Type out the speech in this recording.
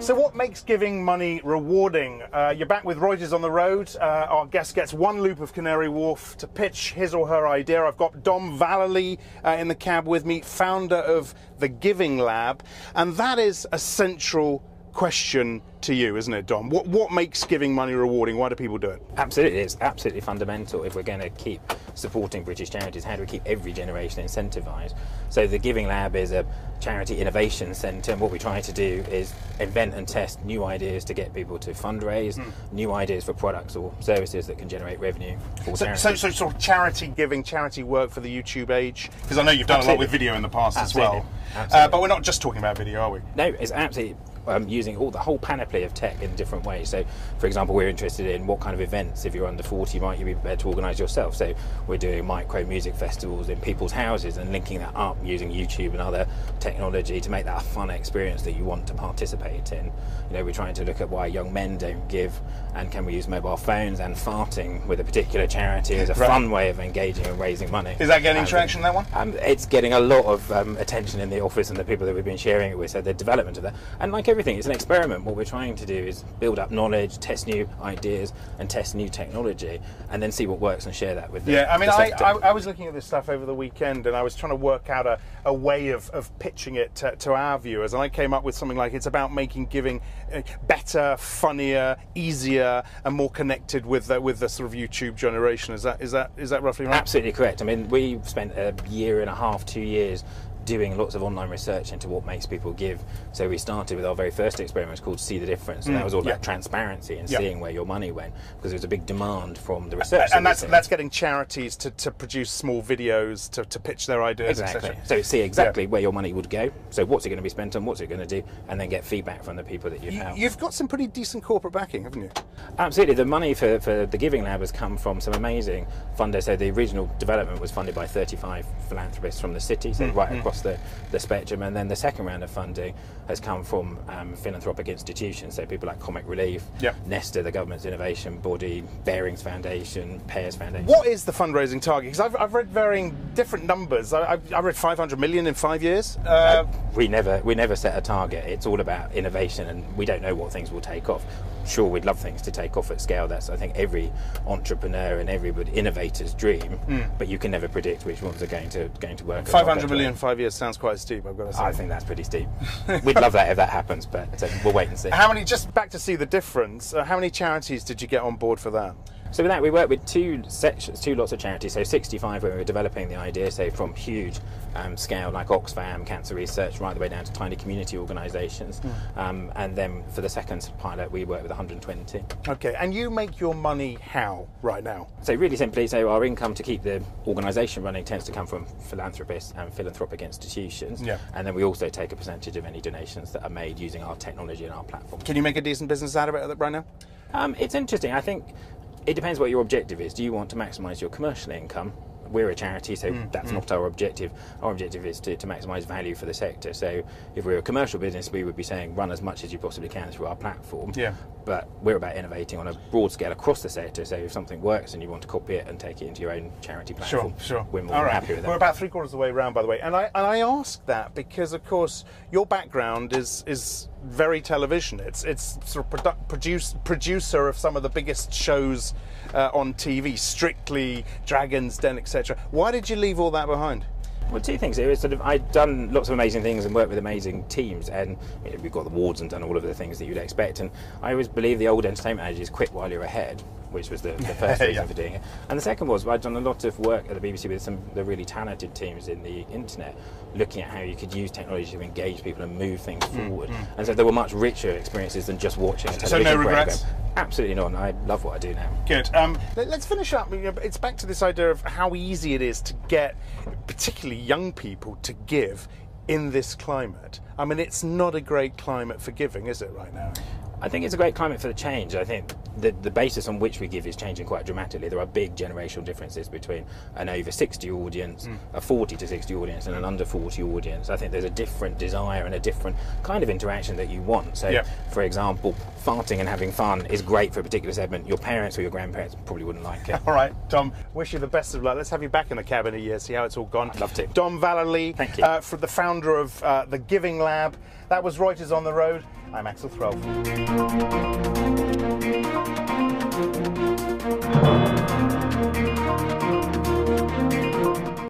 So what makes giving money rewarding? You're back with Reuters on the road. Our guest gets one loop of Canary Wharf to pitch his or her idea. I've got Dom Vallely in the cab with me, founder of the Giving Lab. And that is a central question to you, isn't it, Dom? What makes giving money rewarding? Why do people do it? Absolutely, it's absolutely fundamental. If we're going to keep supporting British charities, how do we keep every generation incentivised? So the Giving Lab is a charity innovation centre, and what we try to do is invent and test new ideas to get people to fundraise, new ideas for products or services that can generate revenue for charities. So sort of charity giving, charity work for the YouTube age? Because I know you've done a lot with video in the past as well. But we're not just talking about video, are we? No, it's absolutely using the whole panoply of tech in different ways. So, for example, we're interested in what kind of events, if you're under 40, might you be prepared to organise yourself. So we're doing micro music festivals in people's houses and linking that up using YouTube and other technology to make that a fun experience that you want to participate in. You know, we're trying to look at why young men don't give, and can we use mobile phones and farting with a particular charity as a fun way of engaging and raising money. Is that getting traction, that one? It's getting a lot of attention in the office and the people that we've been sharing it with, so the development of that. And like everything, it's an experiment. What we're trying to do is build up knowledge, test new ideas and test new technology, and then see what works and share that with I mean, I was looking at this stuff over the weekend, and I was trying to work out a way of pitching it to our viewers, and I came up with something like it's about making giving better, funnier, easier and more connected with the sort of YouTube generation. Is that roughly right? Absolutely correct. I mean, we've spent a year and a half, 2 years doing lots of online research into what makes people give. So we started with our very first experiment called See the Difference, and that was all about transparency and seeing where your money went, because there was a big demand from the research. And that's getting charities to produce small videos to pitch their ideas. Exactly. So see exactly where your money would go. So what's it going to be spent on, what's it going to do, and then get feedback from the people that you've helped. You've got some pretty decent corporate backing, haven't you? Absolutely. The money for the Giving Lab has come from some amazing funders. So the original development was funded by 35 philanthropists from the city, so right across the spectrum, and then the second round of funding has come from philanthropic institutions, so people like Comic Relief, Nesta, the government's innovation body, Barings Foundation, Pears Foundation. What is the fundraising target? Because I've read varying different numbers. I read 500 million in 5 years. We never set a target. It's all about innovation, and we don't know what things will take off. Sure, we'd love things to take off at scale. That's, I think, every entrepreneur and every innovator's dream. But you can never predict which ones are going to work. 500 million in 5 years sounds quite steep, I've got to say. I think that's pretty steep. We'd love that if that happens, but we'll wait and see. Just back to See the Difference, how many charities did you get on board for that? So with that, we worked with two lots of charities. So 65 when we were developing the idea, so from huge scale like Oxfam, Cancer Research, right the way down to tiny community organisations. And then for the second pilot, we worked with 120. Okay, and you make your money how right now? So really simply, so our income to keep the organisation running tends to come from philanthropists and philanthropic institutions. And then we also take a percentage of any donations that are made using our technology and our platform. Can you make a decent business out of it right now? It's interesting. I think it depends what your objective is. Do you want to maximise your commercial income? We're a charity, so that's not our objective. Our objective is to maximise value for the sector. So if we're a commercial business, we would be saying run as much as you possibly can through our platform. But we're about innovating on a broad scale across the sector. So if something works and you want to copy it and take it into your own charity platform, we're more than happy with that. We're about 3/4 of the way around, by the way. And I ask that because, of course, your background is very television. It's sort of producer of some of the biggest shows on TV, Strictly, Dragon's Den, etc. Why did you leave all that behind? Well, two things. It was I'd done lots of amazing things and worked with amazing teams, and we've got the awards and done all of the things that you'd expect. And I always believe the old entertainment adage is quit while you're ahead, which was the first reason for doing it. And the second was I'd done a lot of work at the BBC with some of the really talented teams in the internet, looking at how you could use technology to engage people and move things forward. And so there were much richer experiences than just watching a television So no regrets? program. Absolutely not. I love what I do now. Good. Let's finish up. It's back to this idea of how easy it is to get, particularly young people, to give in this climate. I mean, it's not a great climate for giving, is it, right now? I think it's a great climate for the change. I think the basis on which we give is changing quite dramatically. There are big generational differences between an over 60 audience, a 40 to 60 audience, and an under 40 audience. I think there's a different desire and a different kind of interaction that you want. So, for example, farting and having fun is great for a particular segment. Your parents or your grandparents probably wouldn't like it. All right, Dom, wish you the best of luck. Let's have you back in the cab in a year, see how it's all gone. I'd love to. Dom Vallely, Thank you. for the founder of the Giving Lab. That was Reuters on the Road. I'm Axel Threlf.